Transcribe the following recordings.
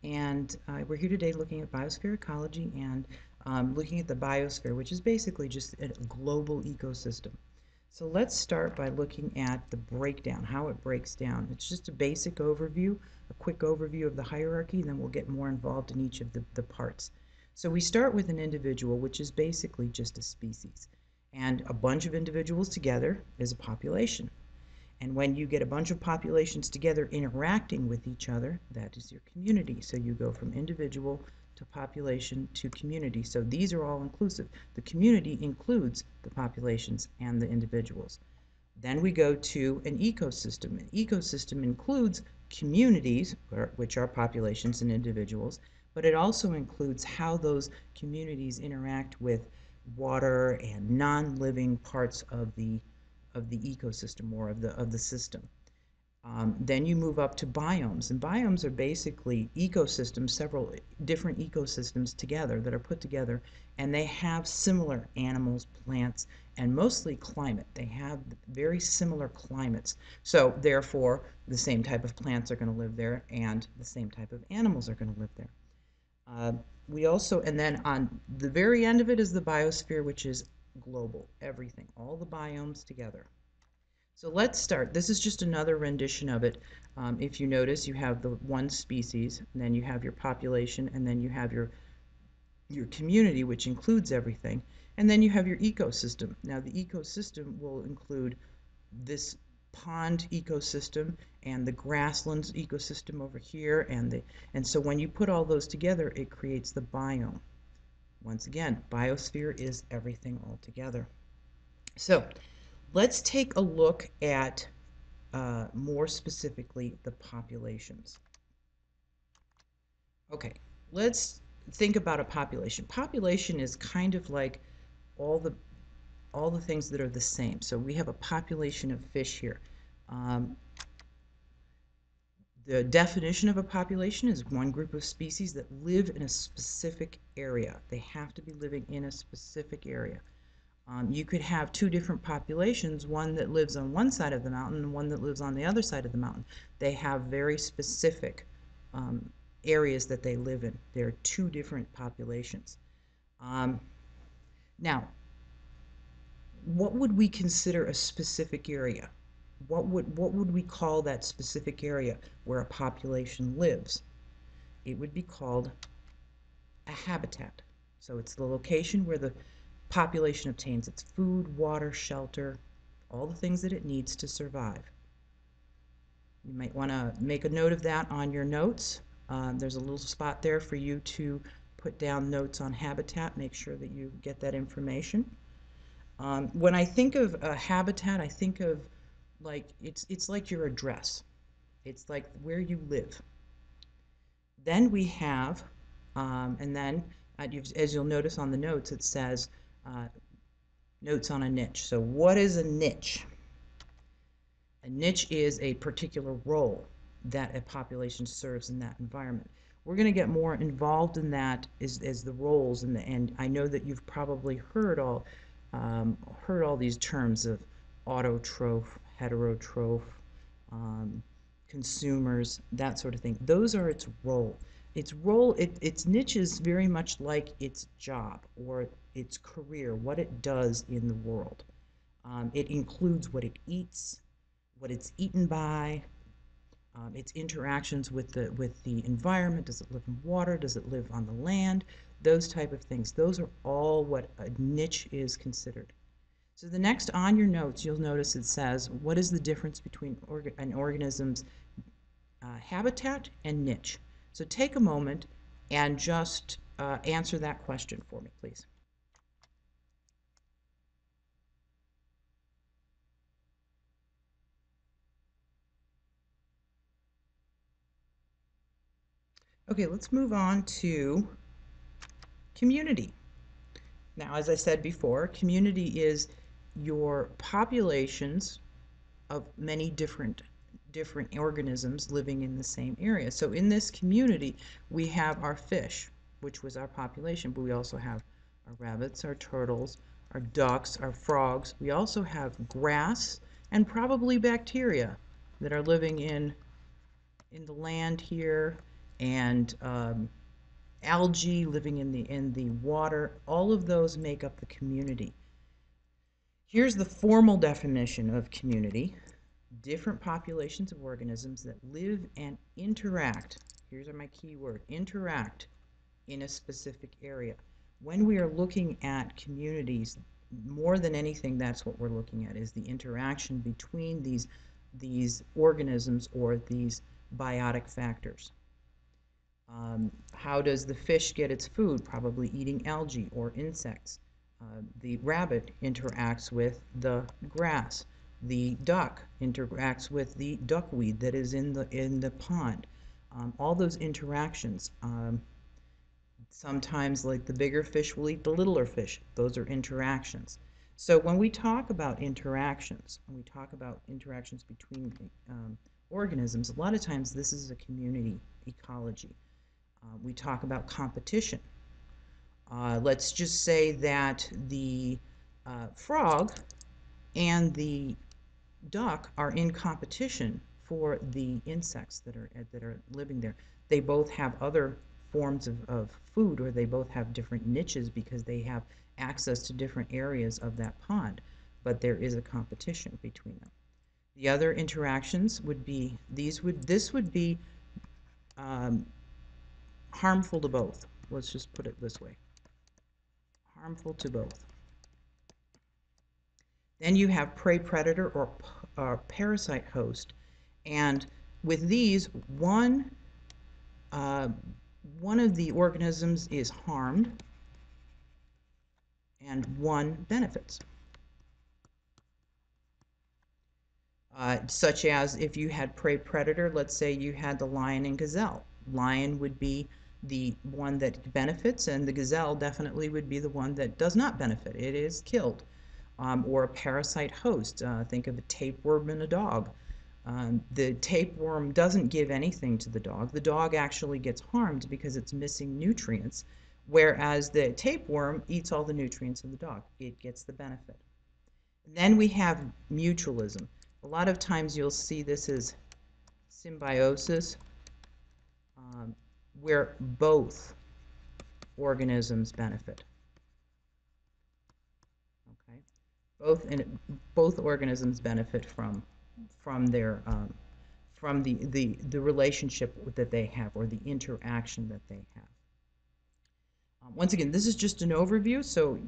and we're here today looking at biosphere ecology and looking at the biosphere, which is basically just a global ecosystem. So let's start by looking at the breakdown, how it breaks down. It's just a basic overview, a quick overview of the hierarchy, and then we'll get more involved in each of the parts. So we start with an individual, which is basically just a species. And a bunch of individuals together is a population. And when you get a bunch of populations together interacting with each other, that is your community. So you go from individual to population to community. So these are all inclusive. The community includes the populations and the individuals. Then we go to an ecosystem. An ecosystem includes communities, which are populations and individuals, but it also includes how those communities interact with water and non-living parts of the ecosystem or of the system. Then you move up to biomes, and biomes are basically ecosystems, several different ecosystems together that are put together, and they have similar animals, plants, and mostly climate. They have very similar climates. So therefore, the same type of plants are going to live there, and the same type of animals are going to live there. We also, and then on the very end of it is the biosphere, which is global, everything, all the biomes together. So let's start. This is just another rendition of it. If you notice, you have the one species, and then you have your population, and then you have your community, which includes everything, and then you have your ecosystem. Now, the ecosystem will include this pond ecosystem and the grasslands ecosystem over here, and so when you put all those together, it creates the biome. Once again, biosphere is everything all together. So let's take a look at more specifically the populations. Okay, let's think about a population. Population is kind of like all the things that are the same. So we have a population of fish here. The definition of a population is one group of species that live in a specific area. They have to be living in a specific area. You could have two different populations, one that lives on one side of the mountain and one that lives on the other side of the mountain. They have very specific areas that they live in. They're two different populations. Now, what would we consider a specific area? What would we call that specific area where a population lives? It would be called a habitat. So it's the location where the population obtains its food, water, shelter, all the things that it needs to survive. You might want to make a note of that on your notes. There's a little spot there for you to put down notes on habitat. Make sure that you get that information. When I think of a habitat, I think of like it's like your address. It's like where you live. Then we have, and then as you'll notice on the notes, it says notes on a niche. So what is a niche? A niche is a particular role that a population serves in that environment. We're going to get more involved in that as the roles, and I know that you've probably heard all these terms of autotroph, heterotroph, consumers, that sort of thing. Those are its role. Its niche is very much like its job or its career, what it does in the world. It includes what it eats, what it's eaten by, its interactions with the environment. Does it live in water? Does it live on the land? Those type of things. Those are all what a niche is considered. So the next on your notes, you'll notice it says, what is the difference between an organism's habitat and niche? So take a moment and just answer that question for me, please. Okay, let's move on to community. Now, as I said before, community is your populations of many different organisms living in the same area. So in this community, we have our fish, which was our population, but we also have our rabbits, our turtles, our ducks, our frogs. We also have grass and probably bacteria that are living in the land here and algae living in the water. All of those make up the community. Here's the formal definition of community: different populations of organisms that live and interact. Here's my key word: interact in a specific area. When we are looking at communities, more than anything, that's what we're looking at, is the interaction between these organisms or these biotic factors. How does the fish get its food? Probably eating algae or insects. The rabbit interacts with the grass. The duck interacts with the duckweed that is in the pond. All those interactions. Sometimes, like, the bigger fish will eat the littler fish. Those are interactions. So when we talk about interactions, when we talk about interactions between organisms, a lot of times this is a community ecology. We talk about competition. Let's just say that the frog and the duck are in competition for the insects that are living there. They both have other forms of food, or they both have different niches because they have access to different areas of that pond, but there is a competition between them. The other interactions would be this would be um, harmful to both. Let's just put it this way: harmful to both. Then you have prey predator or parasite host, and with these, uh, one of the organisms is harmed and one benefits. Such as if you had prey predator, let's say you had the lion and gazelle. Lion would be the one that benefits, and the gazelle definitely would be the one that does not benefit. It is killed. Or a parasite host. Think of a tapeworm in a dog. The tapeworm doesn't give anything to the dog. The dog actually gets harmed because it's missing nutrients, whereas the tapeworm eats all the nutrients of the dog. It gets the benefit. And then we have mutualism. A lot of times you'll see this as symbiosis, where both organisms benefit. Okay, both organisms benefit from their from the relationship that they have, or the interaction that they have. Once again, this is just an overview, so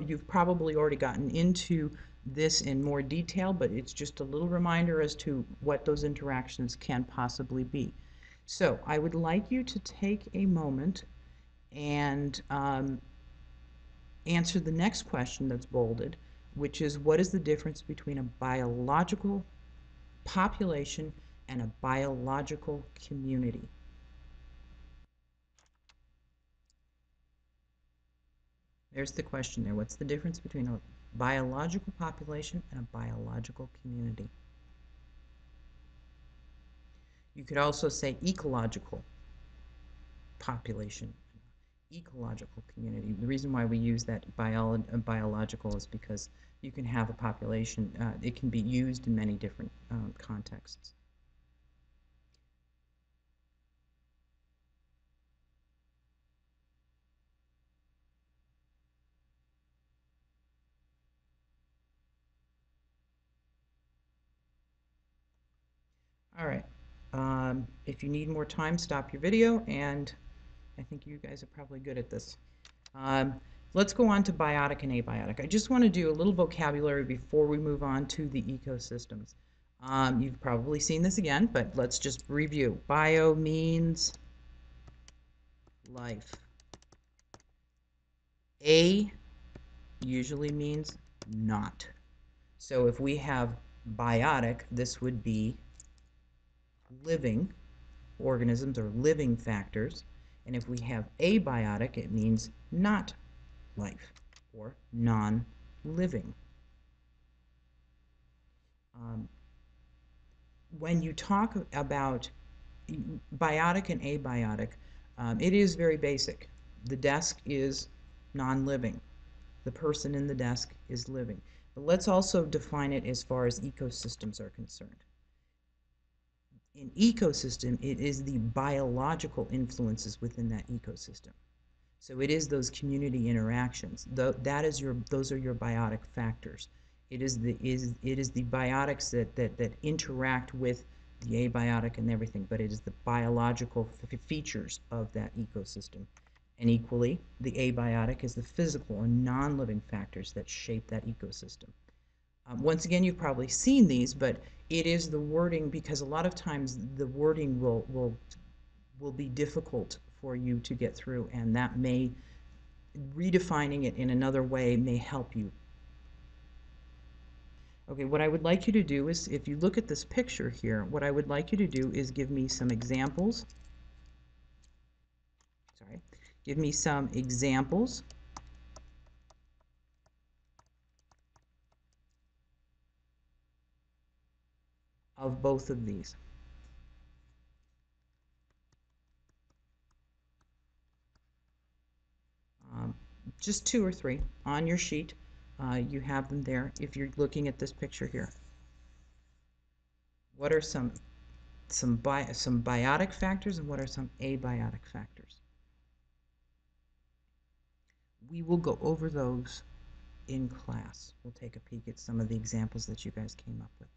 you've probably already gotten into this in more detail, but it's just a little reminder as to what those interactions can possibly be. So I would like you to take a moment and answer the next question that's bolded, which is, what is the difference between a biological population and a biological community? There's the question there. What's the difference between a biological population and a biological community? You could also say ecological population, ecological community. The reason why we use that biological is because you can have a population, it can be used in many different contexts. All right. If you need more time, stop your video, and I think you guys are probably good at this. Um, let's go on to biotic and abiotic. I just want to do a little vocabulary before we move on to the ecosystems. You've probably seen this again, but let's just review. Bio means life. A usually means not. So if we have biotic, this would be living organisms or living factors. And if we have abiotic, it means not life or non-living. Um, when you talk about biotic and abiotic, it is very basic. The desk is non-living. The person in the desk is living. But let's also define it as far as ecosystems are concerned. An ecosystem, it is the biological influences within that ecosystem. So it is those community interactions. Those are your biotic factors. It is the biotics that interact with the abiotic and everything, but it is the biological features of that ecosystem. And equally, the abiotic is the physical and non-living factors that shape that ecosystem. Once again, you've probably seen these, but it is the wording, because a lot of times the wording will be difficult for you to get through, and that may, redefining it in another way may help you. Okay, what I would like you to do is, if you look at this picture here, what I would like you to do is give me some examples. Sorry, give me some examples of both of these. Um, just two or three on your sheet. You have them there if you're looking at this picture here. What are some biotic factors and what are some abiotic factors? We will go over those in class. We'll take a peek at some of the examples that you guys came up with.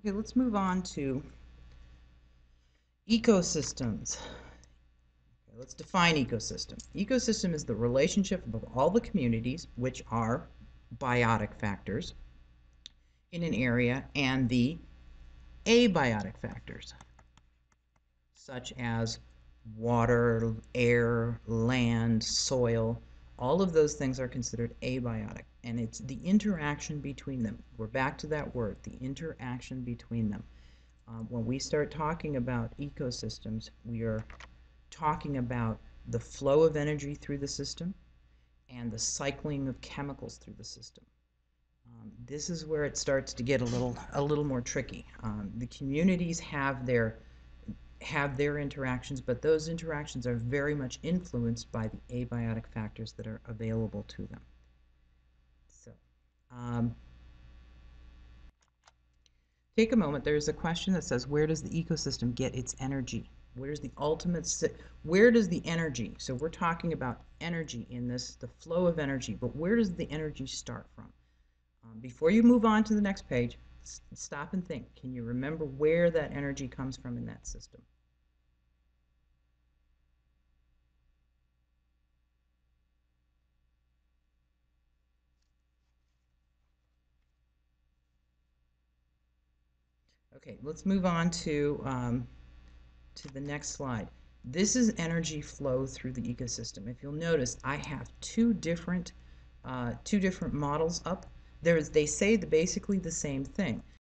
Okay, let's move on to ecosystems. Okay, let's define ecosystem. Ecosystem is the relationship of all the communities, which are biotic factors in an area, and the abiotic factors, such as water, air, land, soil. All of those things are considered abiotic, and it's the interaction between them. We're back to that word, the interaction between them. When we start talking about ecosystems, we are talking about the flow of energy through the system and the cycling of chemicals through the system. This is where it starts to get a little more tricky. The communities have their interactions, but those interactions are very much influenced by the abiotic factors that are available to them. So, um, take a moment. There's a question that says, where does the ecosystem get its energy? Where does the energy, so we're talking about energy in this, the flow of energy, but where does the energy start from? Before you move on to the next page, stop and think. Can you remember where that energy comes from in that system? Okay, let's move on to the next slide. This is energy flow through the ecosystem. If you'll notice, I have two different models up. They say basically the same thing.